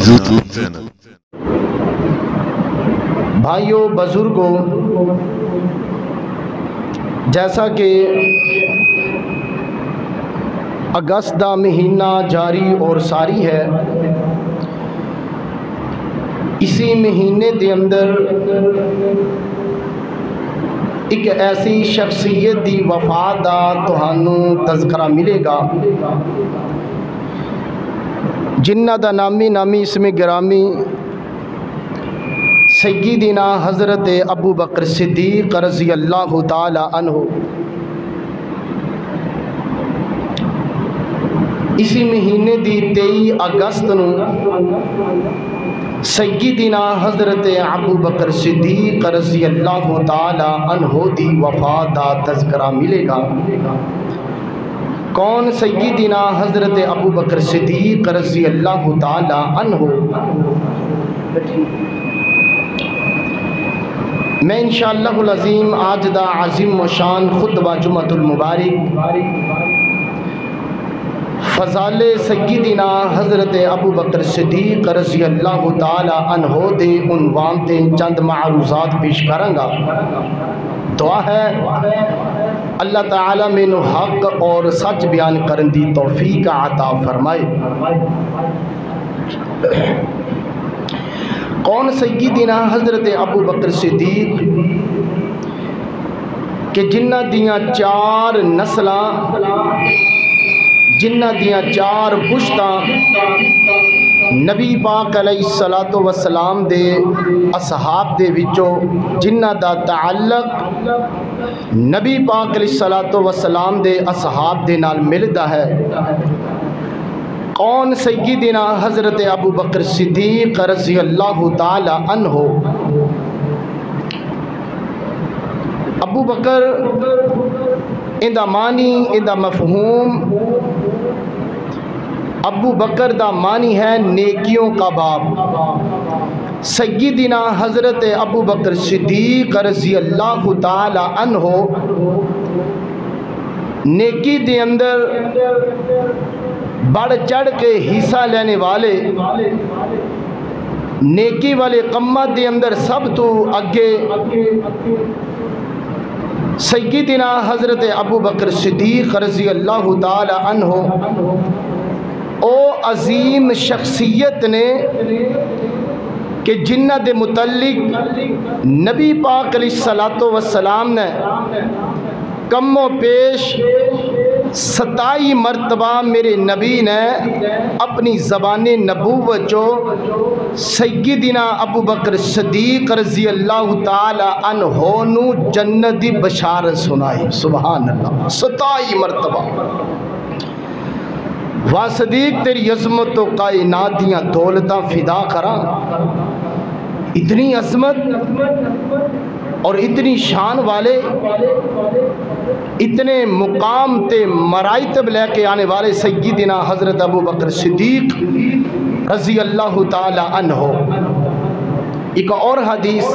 YouTube channel. بھائیوں بزرگوں، جیسا کہ اگست دا مہینہ جاری اور ساری ہے، اسی مہینے دے اندر ایک ایسی شخصیت دی وفات دا تہانوں تذکرہ ملے گا جنہ دا نامی اسم گرامی سیدنا حضرت ابو بکر صدیق رضی اللہ تعالی عنہ۔ اسی مہینے دی 23 اگست نو سیدنا حضرت ابو بکر صدیق رضی اللہ تعالی عنہ دی وفات دا تذکرہ ملے گا۔ کون سیدنا حضرت ابو بکر صدیق رضی اللہ تعالی عنہ؟ میں انشاءاللہ العظیم آج دا عظیم و شان خطبہ جمعۃ المبارک فضائل سیدنا حضرت ابو بکر صدیق رضی اللہ تعالی عنہ دے عنوان تے چند معروضات پیش کروں گا۔ دعا ہے اللہ تعالی مینوں حق اور سچ بیان کرن دی توفیق عطا فرمائے۔ کون سیدنا حضرت ابو بکر صدیق کہ جنہ دیاں 4 نسلاں، جنہ دیاں 4 پشتاں نبی پاک علیہ السلام دے اصحاب دے وچوں، جنہ دا تعلق نبی پاک علیہ السلام دے اصحاب دے نال ملدا ہے۔ کون سیدنا حضرت ابو بکر صدیق رضی اللہ تعالی عنہ؟ ابو بکر اندہ معنی، اندہ مفہوم، ابو بکر دا معنی ہے نیکیوں کا باپ۔ سیدنا حضرت ابو بکر صدیق رضی اللہ تعالی عنہ نیکی دے اندر بڑھ چڑھ کے حصہ لینے والے، نیکی والے قمت دے اندر سب تو اگے سیدنا حضرت ابو بکر صدیق رضی اللہ تعالی عنہ او عظیم شخصیت نے کہ جنہ دے متعلق نبی پاک علیہ السلام نے کم و پیش 27 مرتبہ میرے نبی نے اپنی زبان نبوت جو سیدنا ابو بکر صدیق رضی اللہ تعالی عنہ نو جنت دی بشارت سنائی۔ سبحان اللہ، 27 مرتبہ۔ واہ صدیق تیری عظمت و کائنات دیاں دولتاں فدا کراں۔ اتنی عظمت اور اتنی شان والے، اتنے مقام تے مراتب لے کے آنے والے سیدنا حضرت ابو بکر صدیق رضی اللہ تعالی عنہ۔ ایک اور حدیث،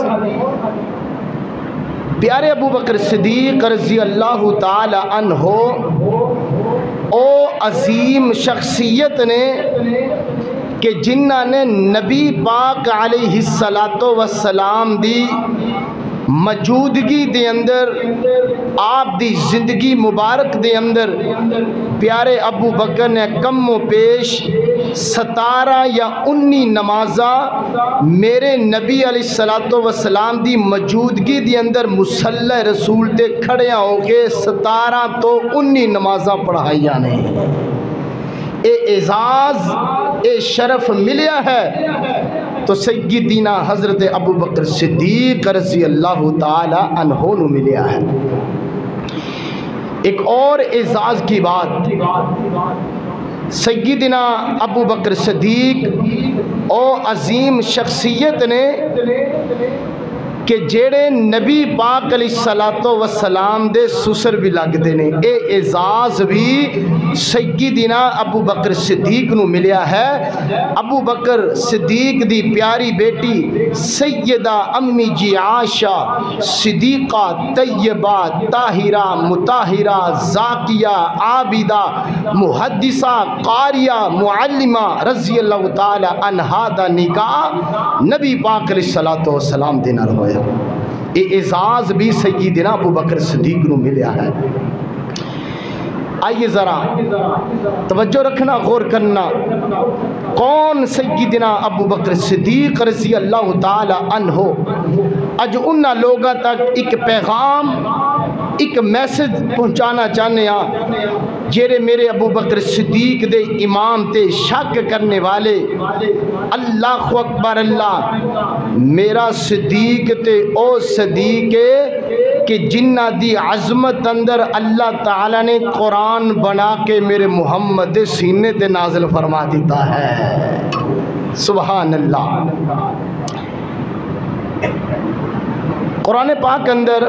پیارے ابو بکر صدیق رضی اللہ تعالی عنہ او عظیم شخصیت نے کہ جنہ نے نبی پاک علیہ السلام دی موجودگی دے اندر، آپ دی زندگی مبارک دے اندر پیارے ابو بکر نے کم و پیش 17 یا 19 نمازاں میرے نبی علیہ السلام دی موجودگی دے اندر مصلی رسول تے کھڑیاں ہو کے 17 تو 19 نمازاں پڑھائیاں نہیں۔ اے اعزاز، اے شرف ملیا ہے تو سیدنا حضرت ابو بکر صدیق رضی اللہ تعالی عنہ نو ملیا ہے۔ ایک اور اعزاز کی بات، سیدنا ابو بکر صدیق او عظیم شخصیت نے کہ جیڑے نبی پاک علیہ الصلوۃ والسلام دے سسر بھی لگتے ہیں. اے اعزاز بھی سیدنا ابو بکر صدیق نو ملیا ہے. ابو بکر صدیق دی پیاری بیٹی سیدہ امی جی عائشہ صدیقہ طیبہ طاہرہ مطہرہ زاکیہ عابدہ محدثہ قاریہ معلمہ رضی اللہ تعالی عنہا دا نکاح نبی پاک علیہ الصلوۃ والسلام دے نال ہویا. اے اعزاز بھی سیدنا ابو بکر صدیق نو ملیا ہے. آئیے ذرا توجہ رکھنا، غور کرنا، کون سیدنا ابو بکر صدیق رضی اللہ تعالی عنہ. اج انہاں لوگاں تک ایک پیغام، ایک میسج پہنچانا چاہنے ہاں جیرے میرے ابو بکر صدیق دے امام تے شک کرنے والے. اللہ اکبر اللہ، میرا صدیق تے او صدیق کہ جنہ دی عظمت اندر اللہ تعالیٰ نے قرآن بنا کے میرے محمد دے سینے تے نازل فرما دیتا ہے. سبحان اللہ. قرآن پاک اندر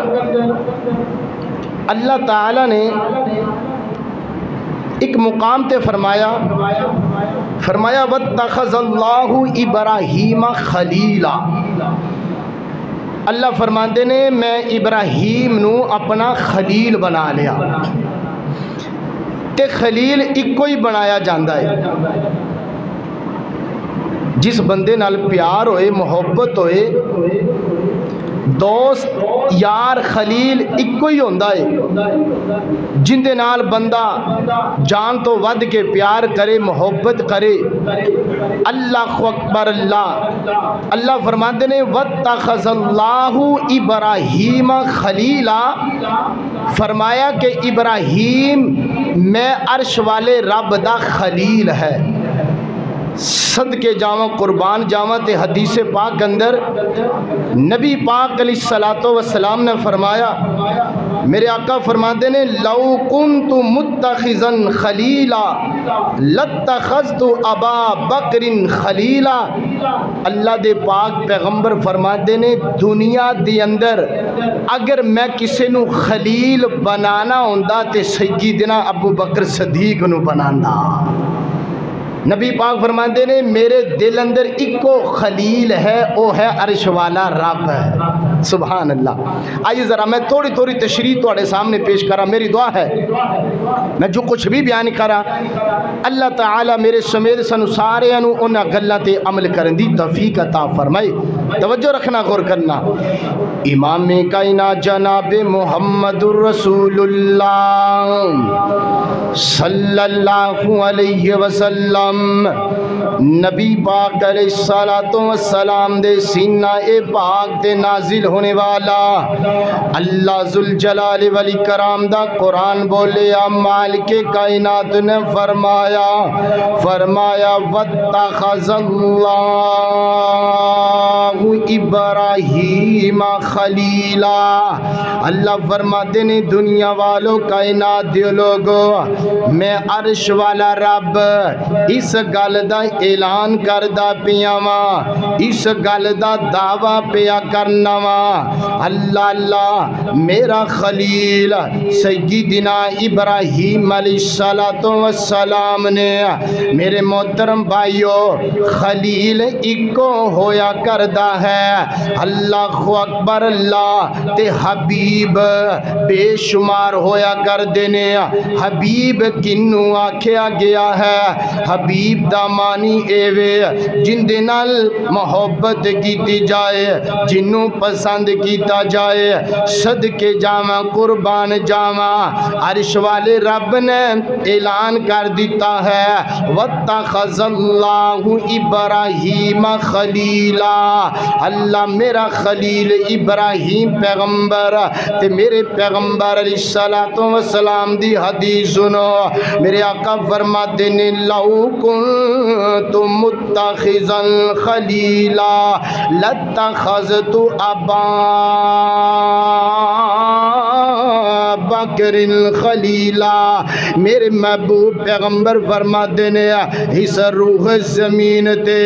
اللہ تعالیٰ نے ایک مقام تے فرمایا وَاتَّخَذَ اللَّهُ إِبْرَاهِيمَ خَلِيلًا. اللہ فرماندے نے میں ابراہیم نو اپنا خلیل بنا لیا. تے خلیل ایک کوئی بنایا جاندہ ہے، جس بندے نال پیار ہوئے، محبت ہوئے، دوست یار خلیل ایک کوئی ہوندہ ہے جن دے نال بندہ جان تو ود کے پیار کرے، محبت کرے. اللہ اکبر اللہ. اللہ فرماتے نے وَاتَّخَذَ اللَّهُ إِبْرَاهِيمَ خَلِيلًا. فرمایا کہ ابراہیم میں عرش والے رب دا خلیل ہے. صدقے جاواں قربان جاواں تے حدیث پاک اندر نبی پاک علیہ الصلوۃ والسلام نے فرمایا، میرے آقا فرماتے نے لو کنت متخذا خلیلا لاتخذت ابا بکر خلیلا. اللہ دے پاک پیغمبر فرماتے نے دنیا دے اندر اگر میں کسے نو خلیل بنانا ہوندا تے سیدنا ابو بکر صدیق نو بنانا. نبی پاک فرماتے نے میرے دل اندر ایک کو خلیل ہے، وہ ہے عرش والا رب ہے. سبحان اللہ. آئیے ذرا میں تھوڑی تھوڑی تشریح تواڈے سامنے پیش کرا. میری دعا ہے میں جو کچھ بھی بیان کرا اللہ تعالی میرے سمیت سانو سارے انو انہاں گلاں تے عمل کرن دی توفیق عطا فرمائے. توجہ رکھنا، غور کرنا. امام کائنات جناب محمد رسول اللہ صلی اللہ علیہ وسلم نبی پاک علیہ الصلوۃ والسلام دے سینہ پاک تے نازل ہونے والا اللہ ذوالجلال والاکرام دا قرآن بولیا. مالک کائنات نے فرمایا واتخذ اللہ ابراہیم خلیلا. اللہ فرماتے نے دنیا والوں کائنات دے لوگوں میں عرش والا رب اس گل دا اعلان کردہ پیا وا، اس گل دا دعویٰ پیا کرنا وا. اللہ میرا خلیل سیدنا ابراہیم علیہ السلام نے میرے محترم بھائیو خلیل ایکو ہویا کردہ ہے. اللہ اکبر اللہ. تے حبیب بے شمار ہویا کر دینے. حبیب کنو آکھیا گیا ہے؟ حبیب دا معنی ایوے جن دے نال محبت کیتی جائے، جنوں پسند کیتا جائے. صدقے جاواں قربان جاواں عرش والے رب نے اعلان کر دیتا ہے واتخذ اللہ ابراہیم خلیلا. اللہ میرا خلیل ابراہیم پیغمبر تے میرے پیغمبر علیہ الصلوۃ والسلام دی حدیث سنو. میرے آقا فرماتے نے لو کنت متخذا خلیلا لاتخذت ابا بکر خلیلا۔ میرے محبوب پیغمبر فرما دینے اس روح زمین تے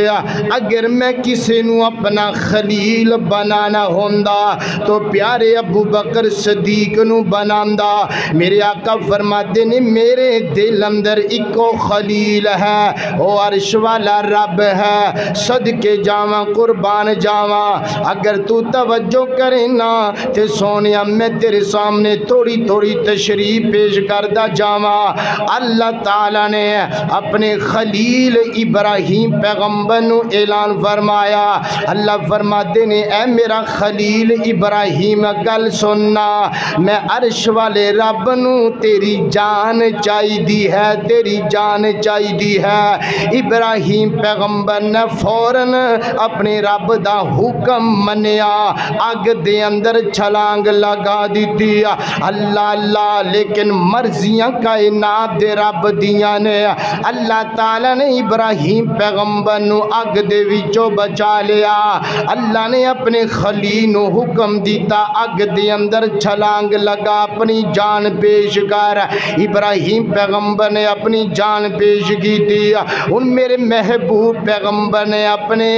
اگر میں کسی نو اپنا خلیل بنانا ہوندا تو پیارے ابو بکر صدیق نو بناندا۔ میرے آقا فرماتے نے میرے دل اندر ایکو خلیل ہے، وہ عرش والا رب ہے۔ صدقے جاواں قربان جاواں، اگر تو توجہ کرے نا تے سونیا میں تیرے سامنے تھوڑی تھوڑی تشریح پیش کردہ جاواں۔ اللہ تعالیٰ نے اپنے خلیل ابراہیم پیغمبر نو اعلان فرمایا۔ اللہ فرماتے نے اے میرا خلیل ابراہیم گل سننا، میں عرش والے رب نو تیری جان چاہی دی ہے، تیری جان چاہی دی ہے۔ ابراہیم پیغمبر نے فوراً اپنے رب دا حکم منیا، اگ دے اندر چھلانگ لگا دیتی۔ اللہ اللہ لیکن مرضیاں کائنات دے رب دیاں نے۔ اللہ تعالیٰ نے ابراہیم پیغمبر نو اگ دے وچوں بچا لیا۔ اللہ نے اپنے خلیل نو حکم دیتا اگ دے اندر چھلانگ لگا، اپنی جان پیش کر۔ ابراہیم پیغمبر نے اپنی جان پیش کی تھی۔ ان میرے محبوب پیغمبر نے اپنے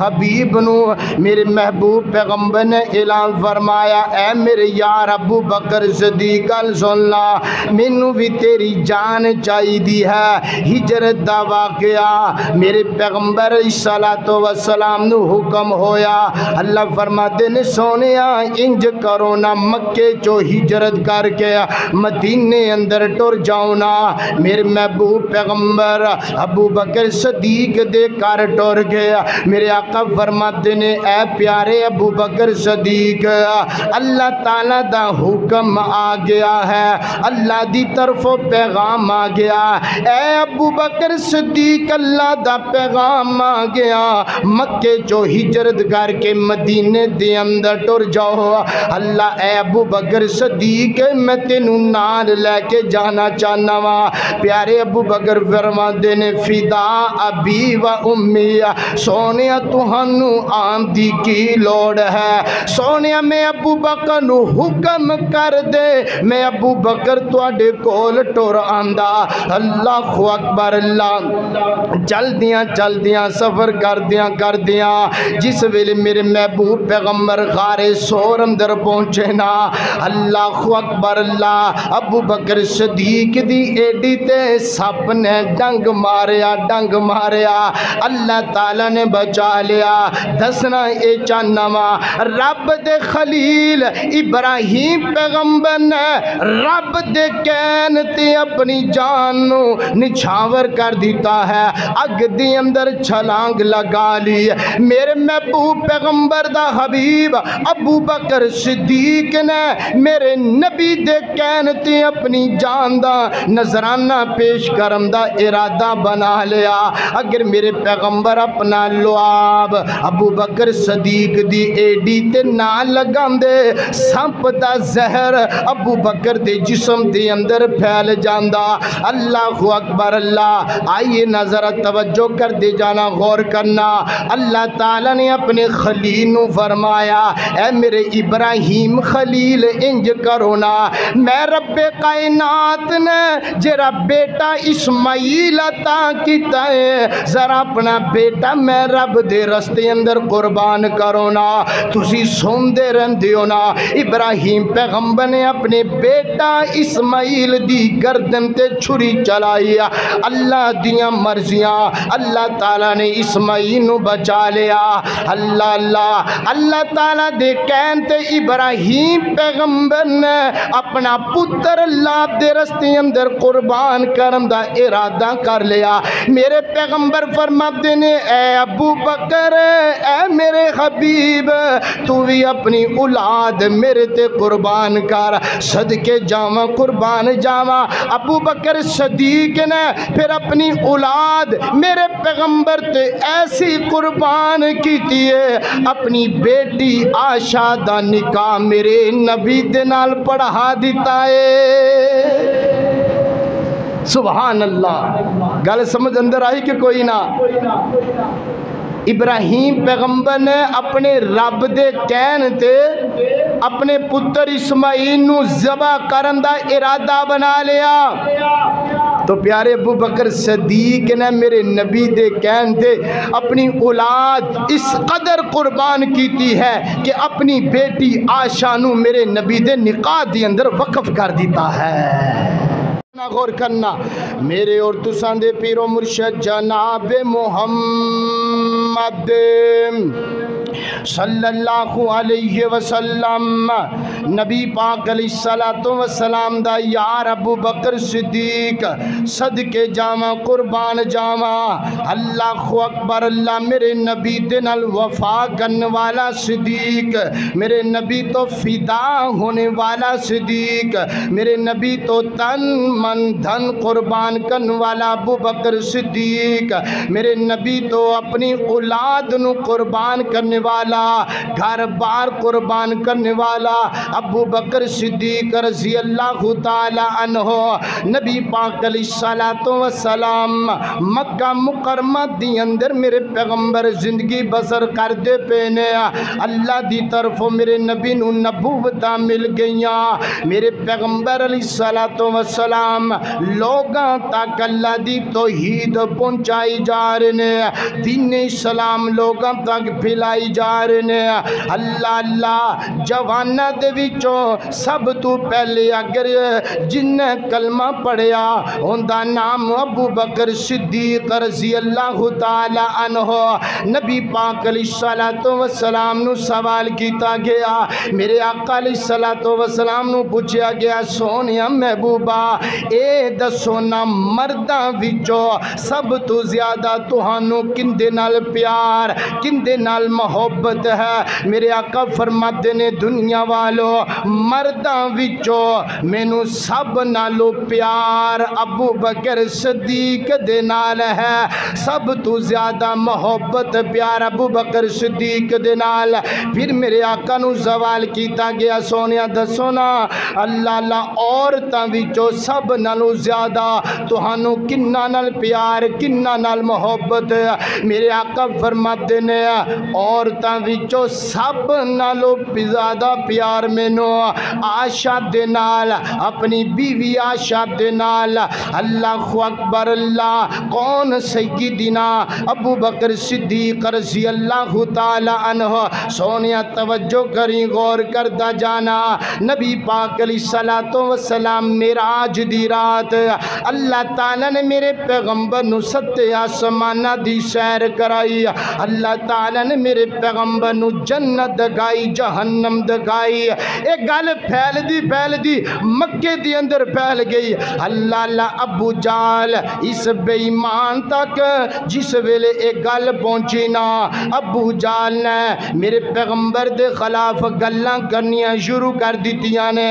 حبیب نو میرے محبوب پیغمبر نے اعلان فرمایا اے میرے یار ابو بکر صدیق گل سن لا، مینوں بھی تیری جان چاہی دی ہے۔ ہجرت دا واقعہ میرے پیغمبر صلاۃ والسلام نو حکم ہویا۔ اللہ فرماتے نے سونیا انج کرو نا، مکے چو ہجرت کر کے مدینے اندر ٹر جاؤ نا۔ میرے محبوب پیغمبر ابو بکر صدیق دے کر ٹر گیا۔ میرے آقا فرماتے نے اے پیارے ابو بکر صدیق، اللہ تعالیٰ دا حکم آ گیا ہے، اللہ دی طرف پیغام آ گیا۔ اے ابو بکر صدیق اللہ دا پیغام آ گیا، مکے چو ہجرت کر کے مدینے دے اندر ٹر جاؤ۔ اللہ اے ابو بکر صدیق میں تینوں نال لے کے جانا چاہنا وا۔ پیارے ابو بکر فرماتے نے فدا ابی و امی، سونیا تہانوں آن دی کی لوڑ ہے، سونیا میں ابو بکر نو حکم کر دے، میں ابو بکر تواڈے کول ٹر آندا۔ اللہ اکبر اللہ، چل دیاں سفر کر دیاں جس ویلے میرے محبوب پیغمبر غار سور اندر پہنچے نا، اللہ اکبر اللہ، ابو بکر صدیق دی ایڈی تے سپ نے ڈنگ ماریا۔ اللہ تعالیٰ نے بچا لیا۔ دسنا اے چاہنا وا رب دے خلیل ابراہیم پیغمبر نے رب دے کہن تے اپنی جان نو نچھاور کر دیتا ہے، اگ دے اندر چھلانگ لگا لی۔ میرے محبوب پیغمبر دا حبیب ابو بکر صدیق نے میرے نبی دے کہن تے اپنی جان دا نذرانہ پیش کرم دا ارادہ بنا لیا۔ اگر میرے پیغمبر اپنا لعاب ابو بکر صدیق دی ایڈی تے نہ لگاندے، سانپ دا زہر ابو بکر دے جسم دے اندر پھیل جاندا۔ اللہ اکبر اللہ، آئیے نظر توجہ کر دے جانا، غور کرنا۔ اللہ تعالیٰ نے اپنے خلیل نو فرمایا اے میرے ابراہیم خلیل انج کرو نا، میں رب کائنات نے جرا بیٹا اسماعیل عطا کیتا ہے، ذرا اپنا بیٹا میں رب دے رستے اندر قربان کرو نا۔ تسی سوندے رہندے ہو نا، ابراہیم پیغمبر نے اپنے بیٹا اسماعیل دی گردن تے چھری چلائی۔ اللہ دیاں مرضیاں، اللہ تعالیٰ نے اسماعیل نو بچا لیا۔ اللہ تعالیٰ دے کہن تے ابراہیم پیغمبر نے اپنا پتر اللہ دے رستے اندر قربان کرم دا ارادہ کر لیا۔ میرے پیغمبر فرماتے نے اے ابو بکر، اے میرے حبیب، تو بھی اپنی اولاد میرے تے قربان کر۔ صدقے جاواں قربان جاواں، ابو بکر صدیق نے پھر اپنی اولاد میرے پیغمبر تے ایسی قربان کیتی ہے، اپنی بیٹی عائشہ دا نکاح میرے نبی دے نال پڑھا دیتا ہے۔ سبحان اللہ، گل سمجھ اندر آئی کہ کوئی نہ؟ ابراہیم پیغمبر نے اپنے رب دے کہن تے اپنے پتر اسماعیل نو ذبح کرن دا ارادہ بنا لیا تو پیارے ابو بکر صدیق نے میرے نبی دے کہن تے اپنی اولاد اس قدر قربان کیتی ہے کہ اپنی بیٹی عائشہ نو میرے نبی دے نکاح دی اندر وقف کر دیتا ہے۔ غور کرنا میرے اور تساں دے پیر و مرشد جناب محمد صلی اللہ علیہ وسلم نبی پاک علیہ السلام دا یار ابو بکر صدیق صدقے جاواں قربان جاواں اللہ اکبر اللہ میرے نبی دے نال وفا کرنے والا صدیق میرے نبی تو فدا ہونے والا صدیق میرے نبی تو تن من دھن قربان کرنے والا ابو بکر صدیق میرے نبی تو اپنی اولاد نو قربان کرنے والا گھر بار قربان کرنے والا ابو بکر صدیق رضی اللہ تعالی عنہ نبی پاک علیہ السلام مکہ مکرمہ دی اندر میرے پیغمبر زندگی بسر کر دے پینے اللہ دی طرف میرے نبی نو نبوتاں مل گئیاں میرے پیغمبر علیہ السلام لوگاں تک اللہ دی توحید پہنچائی جا رہے ہیں دین اسلام لوگاں تک پھیلائی جا رہے ہیں اللہ جوانہ دے وچوں سب تو پہلے اگر جن کلمہ پڑھیا ہوندا نام ابو بکر صدیق رضی اللہ تعالی عنہ نبی پاک علیہ السلام نو سوال کیتا گیا میرے آقا علیہ السلام نو پوچھا گیا سونیا محبوبہ اے دسو نا مرداں وچوں سب تو زیادہ تہانوں کندے نال پیار کندے نال محبت ہے میرے آقا فرماتے نے دنیا والو مرداں وچوں مینوں سب نالو پیار ابو بکر صدیق دے نال ہے سب تو زیادہ محبت پیار ابو بکر صدیق دے نال پھر میرے آقا نو سوال کیتا گیا سونیا دسو نا اللہ عورتاں وچوں سب نالو زیادہ تہانوں کنہ نال پیار کنہ نال محبت میرے آقا فرماتے نے عورتاں وچوں سب نالو زیادہ پیار مینوں عائشہ دے نال اپنی بیوی عائشہ دے نال اللہ اکبر اللہ کون سیدنا ابو بکر صدیق رضی اللہ تعالی عنہ سونیا توجہ کریں غور کردہ جانا نبی پاک علیہ السلام معراج دی رات اللہ تعالی نے میرے پیغمبر نو ستے آسمانہ دی سیر کرائی اللہ تعالی نے میرے پیغمبر نو جنت دکھائی جہنم دکھائی ایک گل پھیل دی مکے دی اندر پھیل گئی اللہ ابو جال اس بے ایمان تک جس ویلے ایک گل پہنچی نا ابو جال نے میرے پیغمبر دے خلاف گلاں کرنیاں شروع کر دیتیاں نے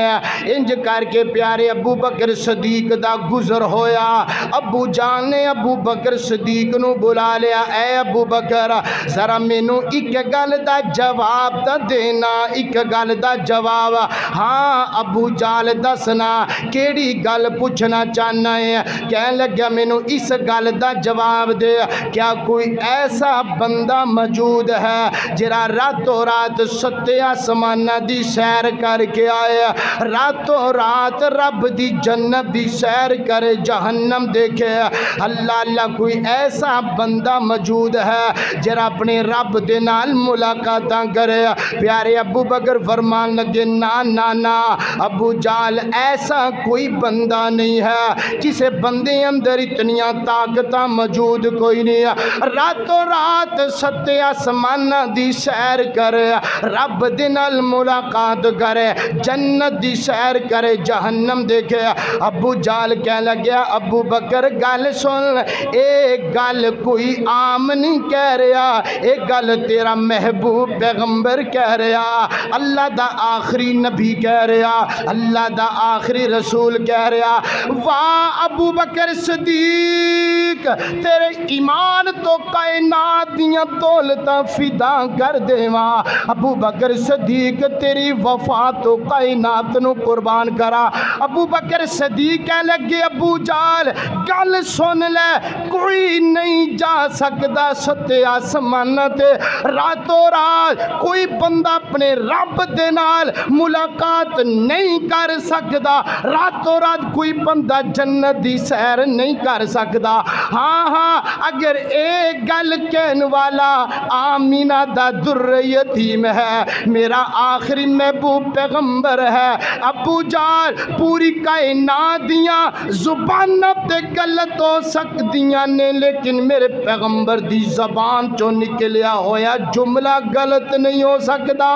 انج کر کے پیارے ابو بکر صدیق دا گزر ہویا ابو جان نے ابو بکر صدیق نو بلا لیا اے ابو بکر ذرا مینوں ایک گل دا جواب دا دینا ایک گل دا جواب ہاں ابو جال دسنا کیڑی گل پوچھنا چاہنا ہے کہنے لگا مینوں اس گل دا جواب دے کیا کوئی ایسا بندہ موجود ہے جرا راتوں رات ستے آسمانہ دی سیر کر کے آئے راتوں رات رب دی جنت دی سیر کرے جہنم دیکھے اللہ کوئی ایسا بندہ موجود ہے جرا اپنے رب دے نال ملاقاتاں کرے پیارے ابو بکر فرمان لگے نا ابو جال ایسا کوئی بندہ نہیں ہے جسے بندے اندر اتنیاں طاقتاں موجود کوئی نہیں ہے راتوں رات ستے آسمانہ دی سیر کرے رب دے نال ملاقات کرے جنت دی سیر کرے جہنم دیکھے ابو جال کہہ لگیا ابو بکر گل سن ایک گل کوئی عام نہیں کہہ رہا ایک گل تیرا محبوب پیغمبر کہہ رہا اللہ دا آخری نبی کہہ رہا اللہ دا آخری رسول کہہ رہا واہ ابو بکر صدیق صدیق تیرے ایمان تو کائنات دیاں دولتاں فدا کر دیواں، ابو بکر صدیق تیری وفا تو کائنات نو قربان کرا۔ ابو بکر صدیق کہہ لگے ابو جال گل سن لے، کوئی نہیں جا سکدا ستے آسمان تے راتوں رات، کوئی بندہ اپنے رب دے نال ملاقات نہیں کر سکدا، راتوں رات کوئی بندہ جنت دی سیر نہیں کر سکدا۔ ہاں ہاں اگر ایک گل کہن والا آمینہ دا در یتیم ہے، میرا آخری محبوب پیغمبر ہے۔ ابو جال پوری کائنات دیاں زباناں تے غلط ہو سکدیاں نے، لیکن میرے پیغمبر دی زبان چوں نکلیا ہویا جملہ غلط نہیں ہو سکدا۔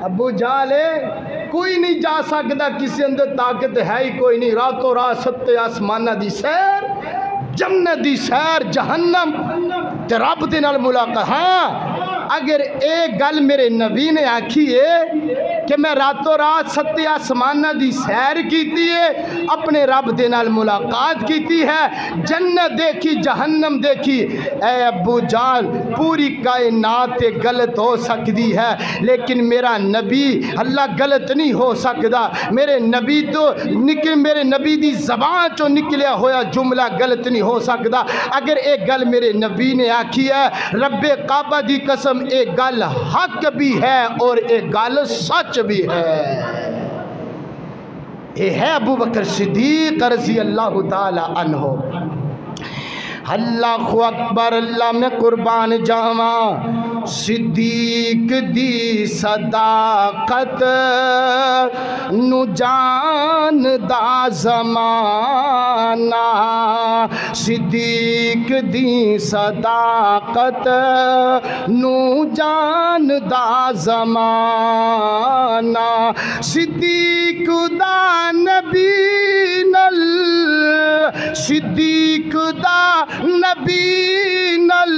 ابو جال کوئی نہیں جا سکتا، کسی اندر طاقت ہے ہی کوئی نہیں، راتوں رات ستے آسمانہ دی سیر، جنت دی سیر، جہنم تے رب دے نال ملاقات۔ ہاں اگر ایک گل میرے نبی نے آکھی ہے کہ میں راتوں رات ستے آسمانہ دی سیر کیتی ہے، اپنے رب دے نال ملاقات کیتی ہے، جنت دیکھی، جہنم دیکھی، اے ابو جال پوری کائنات غلط ہو سکتی ہے لیکن میرا نبی اللہ غلط نہیں ہو سکتا۔ میرے نبی تو میرے نبی دی زبان چوں نکلیا ہویا جملہ غلط نہیں ہو سکتا۔ اگر ایک گل میرے نبی نے آکھی ہے، رب کعبہ دی قسم ایک گل حق بھی ہے اور ایک گل سچ بھی ہے، یہ ہے ابو بکر صدیق رضی اللہ تعالی عنہ۔ اللہ اکبر، اللہ میں قربان جاواں، صدیق دی صداقت نو جان دا زمانہ، صدیق دی صداقت نو جان دا زمانہ، صدیق دا نبی نل، صدیق دا نبی نل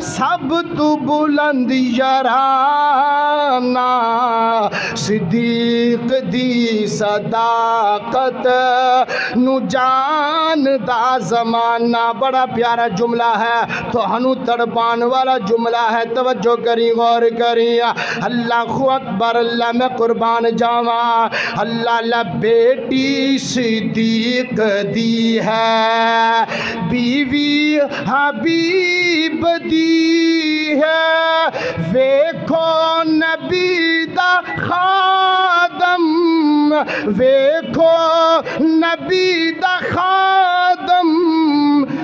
سب تو بلند یارانہ، صدیق دی صداقت نو جان دا زمانہ۔ بڑا پیارا جملہ ہے، تو ہنو تڑپان والا جملہ ہے، توجہ کری، غور کری۔ اللہ اکبر، اللہ میں قربان جاواں، اللہ بیٹی صدیق دی ہے، بیوی حبیب دی ہے، ویکھو نبی دا خادم، ویکھو نبی دا خادم،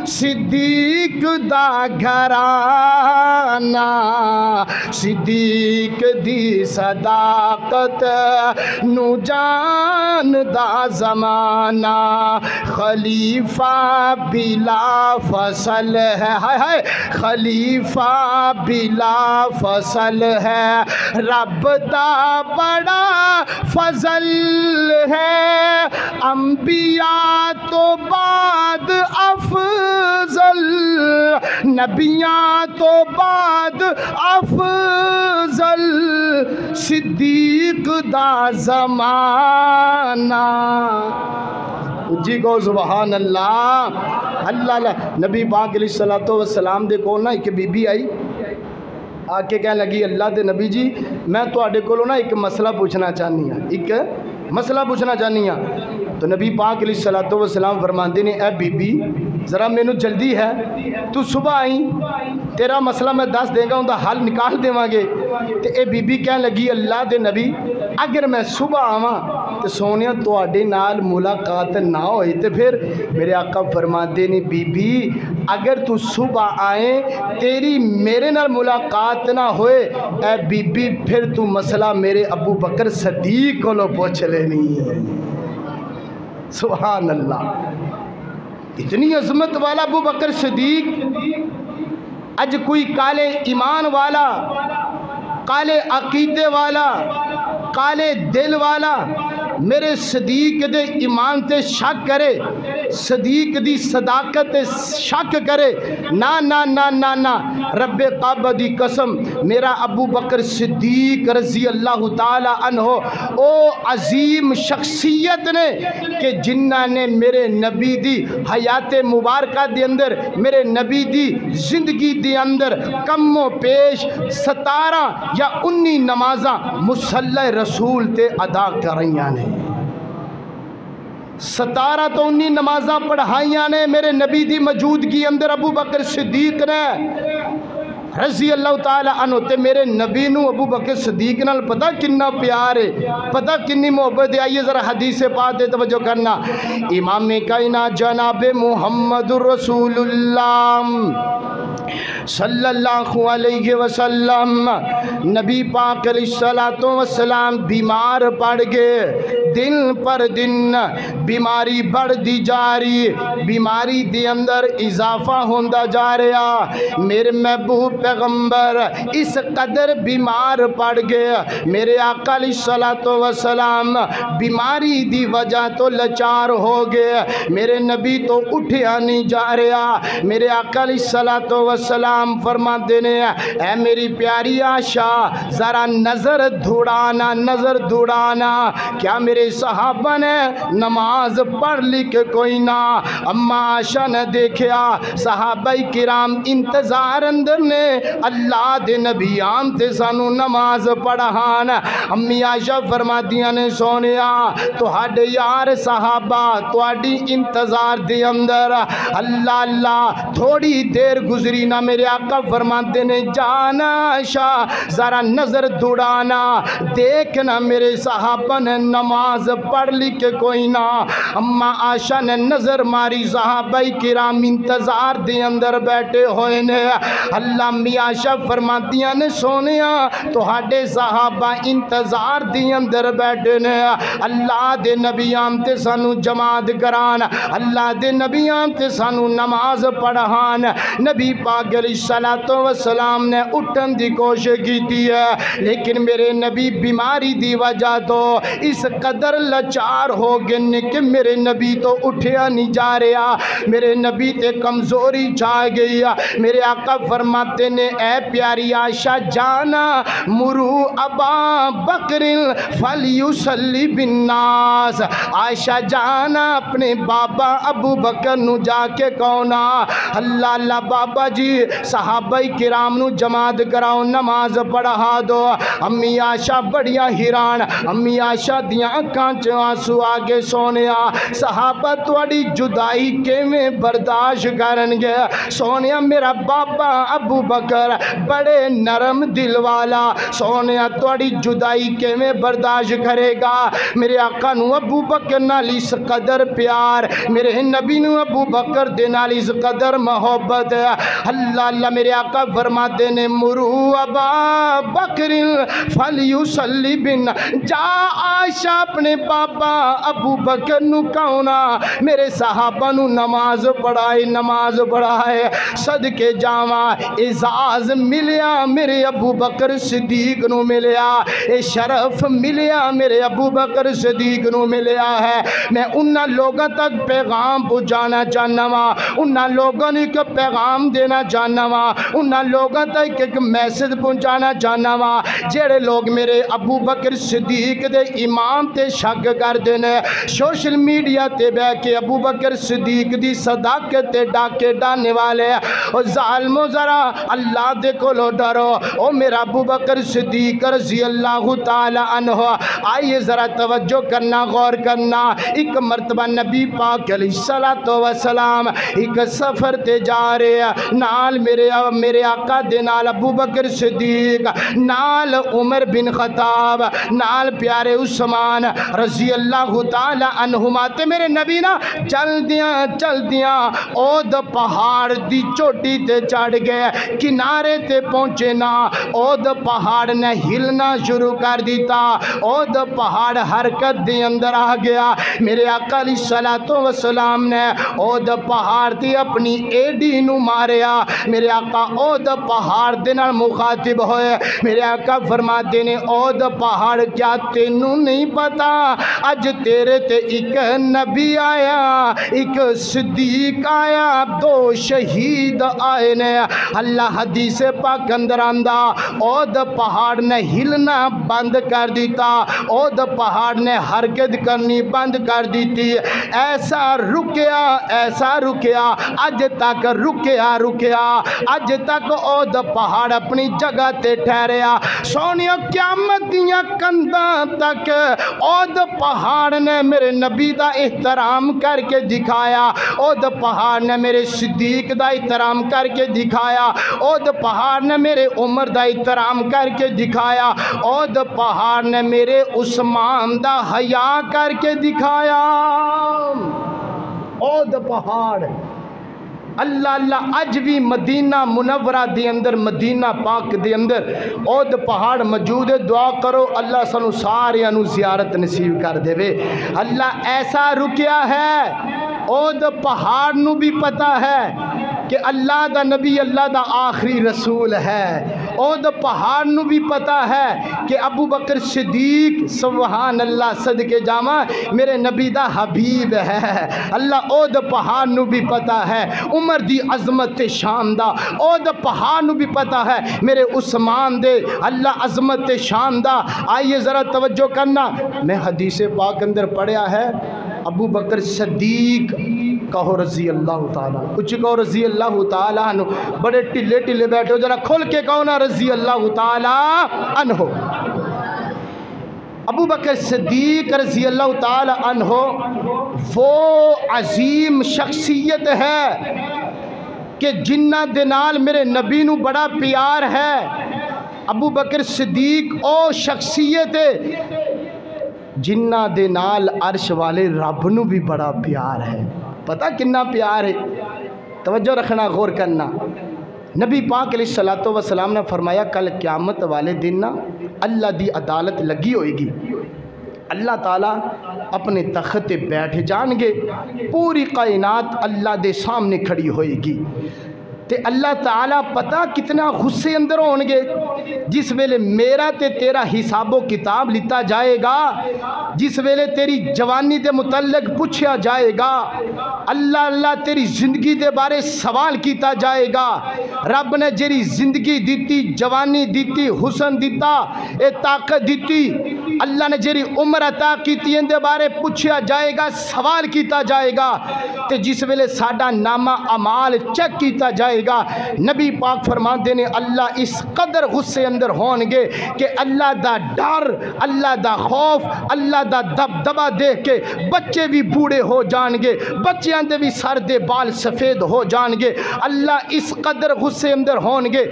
صدیق دا گھرانہ، صدیق دی صداقت نو جان دا زمانہ، خلیفہ بلا فصل ہے، ہائے ہائے خلیفہ بلا فصل ہے، رب دا بڑا فضل ہے، انبیاء تو بعد افضل، نبیاں تو بعد افضل، صدیق دا زمانہ۔ جی کو سبحان اللہ، اللہ نبی پاک علیہ السلام دے کول نا ایک بی بی آئی، آ کے کہنے لگی اللہ دے نبی جی میں تواڈے کولوں نا ایک مسئلہ پوچھنا چاہنی ہاں، ایک مسئلہ پوچھنا چاہنی ہاں۔ تو نبی پاک علیہ السلام فرماندے نے اے بی بی ذرا مینو جلدی ہے، تو صبح آئی، تیرا مسئلہ میں دس دے گا، ان دا حل نکال دیواں گے۔ تے اے بی بی کہنے لگی اللہ دے نبی اگر میں صبح آواں تے سونیا تواڈے نال ملاقات نہ ہوئی تے پھر میرے آقا فرماندے نے بی بی اگر تو صبح آئیں تیری میرے نال ملاقات نہ ہوئے اے بی بی پھر تو مسئلہ میرے ابو بکر صدیق کو لو پوچھ لینی۔ سبحان اللہ، اتنی عظمت والا ابو بکر صدیق، اج کوئی کالے ایمان والا، کالے عقیدے والا، کالے دل والا میرے صدیق دے ایمان تے شک کرے، صدیق دی صداقت تے شک کرے، نا نا نا نا نا، رب کعبہ دی قسم میرا ابو بکر صدیق رضی اللہ تعالی عنہ او عظیم شخصیت نے کہ جنہ نے میرے نبی دی حیات مبارکہ دے اندر میرے نبی دی زندگی دے اندر کم و پیش 17 یا 19 نمازاں مصلی رسول تے ادا کرائیاں نے 17 تو 19 نمازاں پڑھائیاں نے میرے نبی دی موجودگی اندر ابو بکر صدیق نے رضی اللہ تعالی عنہ تے میرے نبی نو ابو بکر صدیق نال پتہ کنا پیار ہے پتہ کنی محبت ہے آئیے ذرا حدیث پاک تے توجہ کرنا امام کائنات جناب محمد رسول اللہ صلی اللہ علیہ وسلم نبی پاک علیہ السلام بیمار پڑ گئے دن پر دن بیماری بڑھ دی جا رہی بیماری دی اندر اضافہ ہوندہ جا رہا میرے محبوب پیغمبر اس قدر بیمار پڑ گئے میرے آقا علیہ السلام بیماری دی وجہ تو لچار ہو گئے میرے نبی تو اٹھیا نہیں جا رہا میرے آقا علیہ السلام فرما دینے اے میری پیاری عائشہ ذرا نظر دھوڑانا کیا میرے صحابہ نے نماز پڑھ لی کہ کوئی نہ اما عائشہ نے دیکھیا صحابہ کرام انتظار اندر نے اللہ دے نبیان تے سانو نماز پڑھان امی عائشہ فرما دیا نے سونیا تو ہاڑے یار صحابہ تو ہاڑی انتظار دے اندر اللہ تھوڑی دیر گزری نہ میرے آقا فرماتے نے جانا عائشہ ذرا نظر دوڑانا دیکھنا میرے صحابہ نے نماز پڑھ لی کہ کوئی نہ اما عائشہ نے نظر ماری صحابہ کرام انتظار دے اندر بیٹھے ہوئے نے اللہ امی عائشہ فرماتیاں نے سونیا تو ہاڑے صحابہ انتظار دے اندر بیٹھے نے اللہ دے نبیان تے سانو جماعت کران اللہ دے نبیان تے سانو نماز پڑھان نبی پاک علیہ السلام نے اٹھن دی کوشش کی تھی ہے لیکن میرے نبی بیماری دی وجہ تو اس قدر لچار ہو گئے کہ میرے نبی تو اٹھیا نہیں جا رہا میرے نبی تے کمزوری چھا گئی میرے آقا فرماتے نے اے پیاری عائشہ جانا مرو ابا بکر فلیصلی بالناس عائشہ جانا اپنے بابا ابو بکر نو جا کے کونا اللہ بابا جی صحابہ کرام نو جماعت کراؤ نماز پڑھا دو امی عائشہ بڑیا حیران امی عائشہ دیاں آنکھاں آنسو آگے سونیا صحابہ تواڈی جدائی کیویں برداشت کرن گے سونیا میرا بابا ابو بکر بڑے نرم دل والا سونیا تواڈی جدائی کیویں برداشت کرے گا میرے آقا نو ابو بکر نال اس قدر پیار میرے نبی نو ابو بکر دے نال اس قدر محبت اللہ میرے آقا فرماتے نے مرو ابا بکر فلیصلی بن جا عائشہ اپنے بابا ابو بکر نو کہونا میرے صحابہ نو نماز پڑھائے صدقے جاواں اعزاز ملیا میرے ابو بکر صدیق نو ملیا اے شرف ملیا میرے ابو بکر صدیق نو ملیا ہے میں انہاں لوگوں تک پیغام پہنچانا چاہنا وا انہاں لوگوں نے ایک پیغام دینا چاہنا وا انہاں لوگوں تک ایک میسج پہنچانا چاہنا وا جڑے لوگ میرے ابو بکر صدیق دے ایمان تے شک کر دینے سوشل میڈیا تے بہ کے ابو بکر صدیق دی صداقت تے ڈاکے ڈانے والے او ظالمو ذرا اللہ دے کولو ڈرو او میرا ابو بکر صدیق رضی اللہ تعالی عنہ آئیے ذرا توجہ کرنا غور کرنا ایک مرتبہ نبی پاک علیہ السلام ایک سفر تے جا رہے نال میرے آقا دے نال ابو بکر صدیق نال عمر بن خطاب نال پیارے عثمان رضی اللہ تعالی عنہما تے میرے نبی نا چل دیاں اود پہاڑ دی چوٹی تے چڑھ گئے کنارے تے پہنچے نا اود پہاڑ نے ہلنا شروع کر دیتا اود پہاڑ حرکت دے اندر آ گیا میرے آقا علیہ السلام نے اود پہاڑ تے اپنی ایڈی نو ماریا میرے آقا اود پہاڑ دے نال مخاطب ہوئے میرے آقا فرماتے نے اود پہاڑ کیا تینوں نہیں پتا دیتا اج تیرے تے ایک نبی آیا ایک صدیق آیا دو شہید آئے نے اللہ حدیث پاک اندر آندا اود پہاڑ نے ہلنا بند کر دیتا اود پہاڑ نے حرکت کرنی بند کر دیتی ایسا رکیا اج تک رکیا اج تک اود پہاڑ اپنی جگہ تے ٹھہریا سونیو قیامت دیاں کنداں تک اود پہاڑ نے میرے نبی دا احترام کر کے دکھایا اود پہاڑ نے میرے صدیق دا احترام کر کے دکھایا اود پہاڑ نے میرے عمر دا احترام کر کے دکھایا اود پہاڑ نے میرے عثمان دا حیا کر کے دکھایا اود پہاڑ اللہ اللہ اج بھی مدینہ منورہ دے اندر مدینہ پاک دے اندر اود پہاڑ موجود ہے دعا کرو اللہ سانو سارے انو زیارت نصیب کر دے وے اللہ ایسا رکیا ہے اود پہاڑ نو بھی پتہ ہے کہ اللہ دا نبی اللہ دا آخری رسول ہے اود پہاڑ نو بھی پتہ ہے کہ ابو بکر صدیق سبحان اللہ صدقے جامع میرے نبی دا حبیب ہے اللہ اود پہاڑ نو بھی پتہ ہے عمر دی عظمت شان دا اود پہاڑ نو بھی پتہ ہے میرے عثمان دے اللہ عظمت شان دا آئیے ذرا توجہ کرنا میں حدیث پاک اندر پڑھیا ہے ابو بکر صدیق کہو رضی اللہ تعالیٰ کچھ کہو رضی اللہ تعالیٰ عنہ بڑے ٹلے ٹلے بیٹھے ہو ذرا کھول کے کہو نا رضی اللہ تعالیٰ عنہ ابو بکر صدیق رضی اللہ تعالیٰ عنہ وہ عظیم شخصیت ہے کہ جنہ دے نال میرے نبی نو بڑا پیار ہے ابو بکر صدیق او شخصیت ہے جنہ دے نال عرش والے رب نو بھی بڑا پیار ہے پتہ کنا پیار ہے توجہ رکھنا غور کرنا نبی پاک علیہ السلام نے فرمایا کل قیامت والے دن نا اللہ دی عدالت لگی ہوئے گی اللہ تعالیٰ اپنے تخت بیٹھ جان گے پوری کائنات اللہ دے سامنے کھڑی ہوئے گی تے اللہ تعالیٰ پتہ کتنا غصے اندر ہونگے جس ویلے میرا تے تیرا حساب و کتاب لیتا جائے گا جس ویلے تیری جوانی دے متعلق پوچھا جائے گا اللہ اللہ تیری زندگی دے بارے سوال کیتا جائے گا رب نے جیری زندگی دیتی جوانی دیتی حسن دیتا اے طاقت دیتی اللہ نے جیری عمر عطا کیتی ان دے بارے پوچھا جائے گا سوال کیتا جائے گا تے جس ویلے ساڈا نامہ اعمال چیک کیتا جائے گا نبی پاک فرماندے نے اللہ اس قدر غصے اندر ہونگے کہ اللہ دا ڈر اللہ دا خوف اللہ دا دبدبا دیکھ کے بچے بھی بوڑھے ہو جانگے بچیاں دے بھی سر دے بال سفید ہو جانگے اللہ اس قدر غصے اندر ہونگے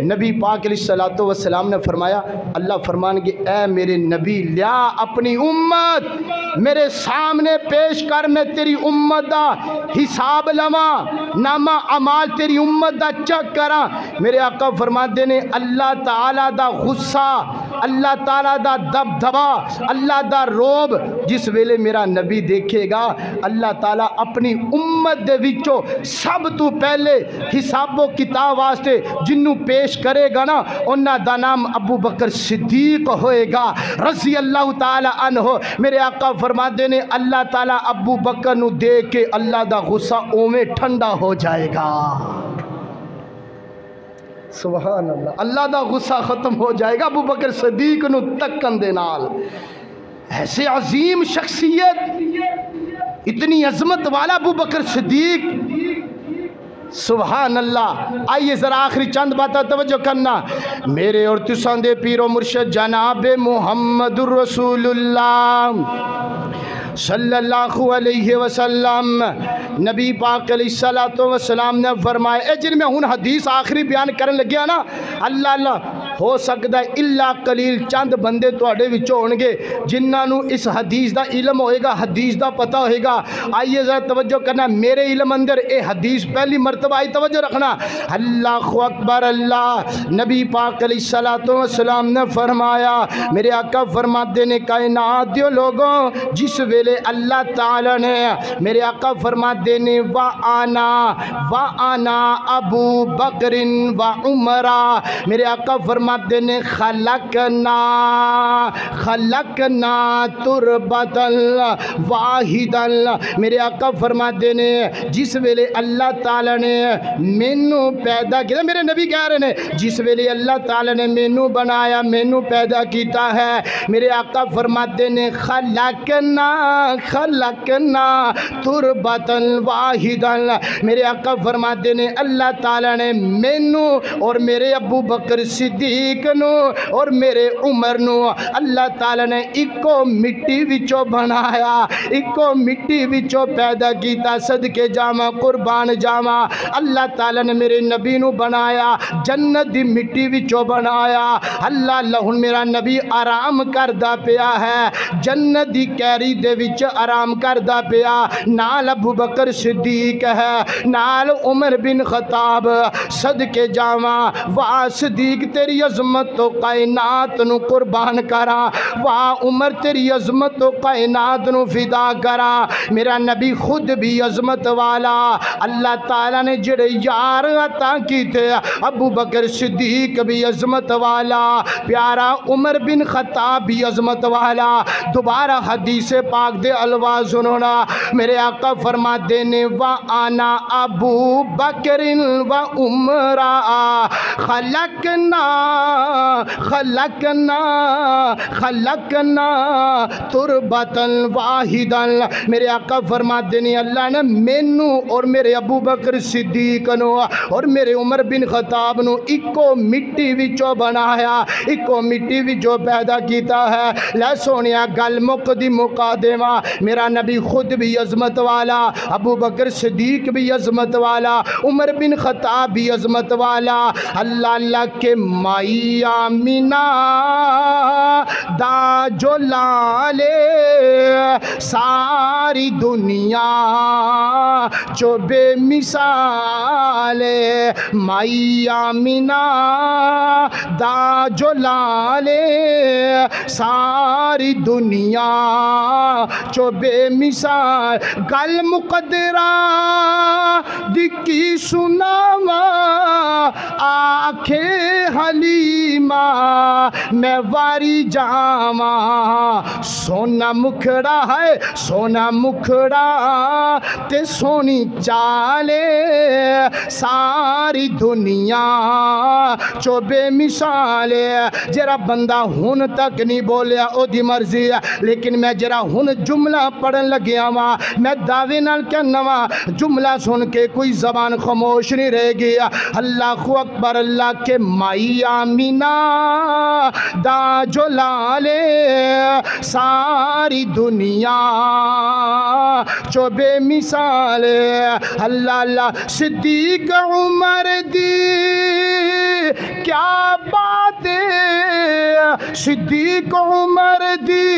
نبی پاک علیہ السلام نے فرمایا اللہ فرمانگے اے میرے نبی لیا اپنی امت میرے سامنے پیش کر میں تیری امت دا حساب لواں نامہ اعمال تیری امت دا چیک کراں میرے آقا فرماتے نے اللہ تعالیٰ دا غصہ اللہ تعالیٰ دا دبدبا اللہ دا روب جس ویلے میرا نبی دیکھے گا اللہ تعالیٰ اپنی امت دے وچوں سب تو پہلے حساب و کتاب واسطے جنوں پیش کرے گا نا انہاں دا نام ابو بکر صدیق ہوئے گا رضی اللہ تعالیٰ عنہ میرے آقا فرماتے نے اللہ تعالیٰ ابو بکر نو دیکھ کے اللہ دا غصہ اومے ٹھنڈا ہو جائے گا سبحان اللہ اللہ دا غصہ ختم ہو جائے گا ابو بکر صدیق نو تکن دے نال ایسے عظیم شخصیت اتنی عظمت والا ابو بکر صدیق سبحان اللہ آئیے ذرا آخری چند باتیں توجہ کرنا میرے اور تساں دے پیر و مرشد جناب محمد الرسول اللہ صلی اللہ علیہ وسلم نبی پاک علیہ السلام نے فرمایا اے جن میں ہن حدیث آخری بیان کرن لگیا نا اللہ اللہ ہو سکتا ہے اللہ قلیل چند بندے توڑے وچوں ہونگے جنہاں نو اس حدیث دا علم ہوئے گا حدیث دا پتہ ہوئے گا آئیے ذرا توجہ کرنا میرے علم اندر اے حدیث پہلی مرتبہ آئی توجہ رکھنا اللہ اکبر اللہ نبی پاک علیہ السلام نے فرمایا میرے آقا فرماتے نے کائنات دیو لوگوں جس ویلے اللہ تعالی نے میرے آقا فرماتے نے وَأَنَا أَبُو بَكْرٍ وَعُمَرَ میرے آقا فرماتے فرماتے نے خلقنا تربتن واحدن، میرے آقا فرماتے نے جس ویلے اللہ تعالیٰ نے مینو پیدا کیا، میرے نبی کہہ رہے ہیں جس ویلے اللہ تعالیٰ نے مینو بنایا، مینو پیدا کیتا ہے، میرے آقا فرماتے نے خلقنا تربتن واحدن، میرے آقا فرماتے نے اللہ تعالیٰ نے مینو اور میرے ابو بکر صدیق نو اور میرے عمر نو اللہ تعالیٰ نے ایکو مٹی وچوں بنایا، ایکو مٹی وچوں پیدا کیتا، صدقے جاواں قربان جاواں، اللہ تعالیٰ نے میرے نبی نو بنایا، جنت دی مٹی وچوں بنایا، اللہ لہن میرا نبی آرام کردا پیا ہے، جنت دی کیری دے وچ آرام کردا پیا، نال ابو بکر صدیق ہے، نال عمر بن خطاب، صدقے جاواں واہ صدیق تیری عظمت تو کائنات نو قربان کرا، واہ عمر تیری عظمت تو کائنات نو فدا کرا، میرا نبی خود بھی عظمت والا، اللہ تعالیٰ نے جڑے یار عطا کیتے، ابو بکر صدیق بھی عظمت والا، پیارا عمر بن خطاب بھی عظمت والا، دوبارہ حدیث پاک دے الفاظ سنونا، میرے آقا فرماتے نے وَأَنَا أَبُو بَكْرٍ وَأُمْرَا خلقنا تربتن واحدن، میرے آقا فرماتے ہیں اللہ نے مینو اور میرے ابو بکر صدیق نو اور میرے عمر بن خطاب نو ایکو مٹی وچوں بنایا، ایکو مٹی وچوں پیدا کیتا ہے، لے سونیا گل مک دی مکا دیواں، میرا نبی خود بھی عظمت والا، ابو بکر صدیق بھی عظمت والا، عمر بن خطاب بھی عظمت والا، اللہ اللہ کے مائی آمینہ دا جو لالے ساری دنیا جو بے مثال، مائی آمینہ دا جو لالے ساری دنیا جو بے مثال، گل مقدرہ دی کی سناواں آکھے حلیمہ میں واری جاواں، سونا مکھڑا ہے سونا مکھڑا تے سونی چالے ساری دنیا چو بے مثال، جرا بندہ ہن تک نہیں بولیا او دی مرضی ہے، لیکن میں جرا ہن جملہ پڑھن لگیا وا، میں دعوے نال کہنا وا، جملہ سن کے کوئی زبان خاموش نہیں رہ گیا، اللہ اکبر، اللہ کے مائی آمینہ دا جو لالے ساری دنیا جو بے مثال، اللہ اللہ صدیق عمر دی کیا بات ہے، صدیق عمر دی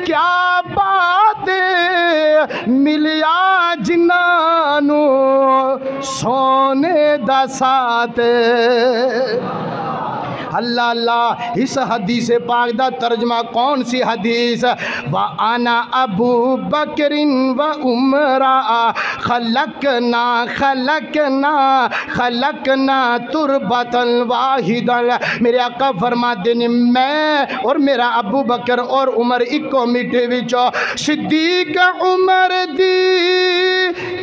کیا بات ہے، ملیا جنانو سونے دا ساتھ، اللہ اللہ، اس حدیث پاک دا ترجمہ کون سی حدیث؟ وَأَنَا أَبُو بَكْرٍ وَأُمْرَا خلقنا تربتن واحدن، میرے آقا فرماتے ہیں میں اور میرا ابو بکر اور عمر ایکو میٹھے وچوں، صدیق عمر دی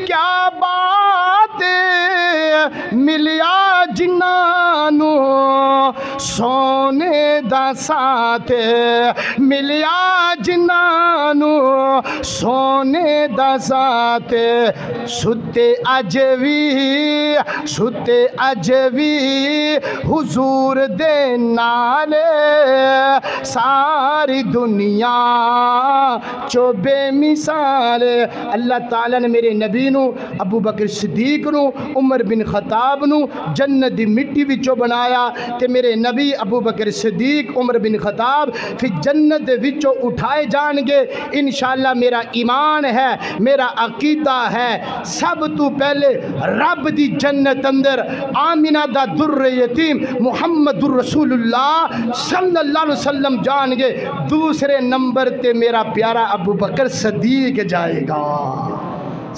کیا بات ہے، ملیا جنانو سونے دا ساتھ، ملیا جنانو سونے دا ساتھ، ستے اج وی حضور دے نال ساری دنیا چو بے مثال، اللہ تعالیٰ نے میرے نبی نو، ابو بکر صدیق نو، عمر بن خطاب نو جنت دی مٹی وچوں بنایا، تے میرے نبی ابو بکر صدیق عمر بن خطاب پھر جنت دے وچوں اٹھائے جان گے انشاءاللہ۔ میرا ایمان ہے، میرا عقیدہ ہے، سب تو پہلے رب دی جنت اندر آمینہ دا در یتیم محمد الرسول اللہ صلی اللہ علیہ وسلم جان گے، دوسرے نمبر تے میرا پیارا ابو بکر صدیق جائے گا۔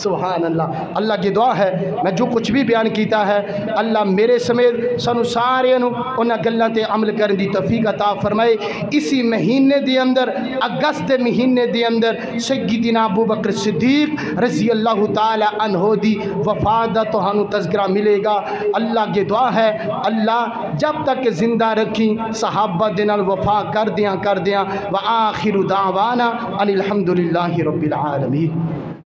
سبحان اللہ۔ اللہ کی دعا ہے میں جو کچھ بھی بیان کیتا ہے اللہ میرے سمیت سانو سارے نو انہاں گلاں تے عمل کرن دی توفیق عطا فرمائے۔ اسی مہینے دے اندر اگست دے مہینے دے اندر سیدنا ابو بکر صدیق رضی اللہ تعالی عنہ دی وفات دا تہانو تذکرہ ملے گا۔ اللہ کی دعا ہے اللہ جب تک زندہ رکھی صحابہ دے نال وفا کر دیاں وآخر دعوانا ان الحمدللہ رب العالمین۔